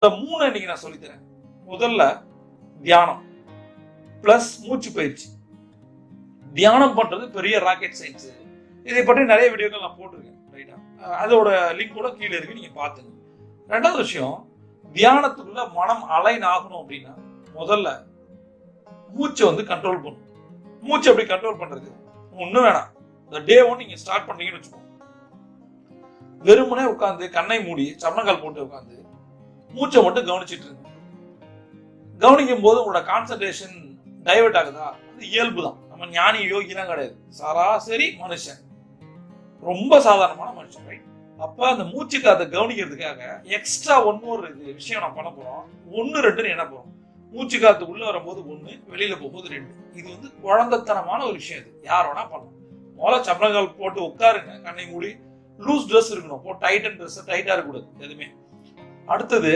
இந்த 3 இன்னைக்கு நான் சொல்லித்தரேன். முதல்ல தியானம் பிளஸ் மூச்சு பயிற்சி. தியானம் பண்றது பெரிய ராக்கெட் சயின்ஸ். இதை பற்றி நிறைய வீடியோக்கள் நான் போட்டிருக்கேன். ரைட்டா? அதோட லிங்க் கூட கீழே இருக்கு, நீங்க பாத்துங்க. ரெண்டாவது விஷயம், தியானத்துக்குள்ள மனம் அலைன் ஆகணும் அப்படின்னா முதல்ல மூச்சை கண்ட்ரோல் பண்ணணும். மூச்சை எப்படி கண்ட்ரோல் பண்றது? ஒண்ணும் வேணாம். இந்த டே 1 நீங்க ஸ்டார்ட் பண்ணீங்கன்னு வச்சுக்கோங்க. வெறுமனே உட்காந்து கண்ணை மூடி சமணங்கால் போட்டு உட்காந்து மூச்சை மட்டும் கவனிச்சுட்டு இருங்க. கவனிக்கும் போது உங்களோட கான்சன்ட்ரேஷன் டைவர்ட் ஆகுதா? அது இயல்பு தான். நம்ம ஞானி யோகிலாம் கிடையாது, சராசரி மனுஷன், ரொம்ப சாதாரணமான மனுஷன். ரைட்? அப்ப அந்த மூச்சு காத்தை கவனிக்கிறதுக்காக எக்ஸ்ட்ரா விஷயம் நான் பண்ண போறோம். 1, 2 என்ன போறோம். மூச்சு காத்து உள்ள வரும்போது 1, வெளியில போகும்போது 2. இது குழந்தைத்தனமான ஒரு விஷயம். இது யார் வேணா பண்ணலாம். முதல்ல சமணங்கால் போட்டு உட்காருங்க, கண்ணை மூடி. லூஸ் ட்ரெஸ் இருக்கணும், டைட்டன் ட்ரெஸ் டைட்டா இருக்கக்கூடாது எதுவுமே. அடுத்தது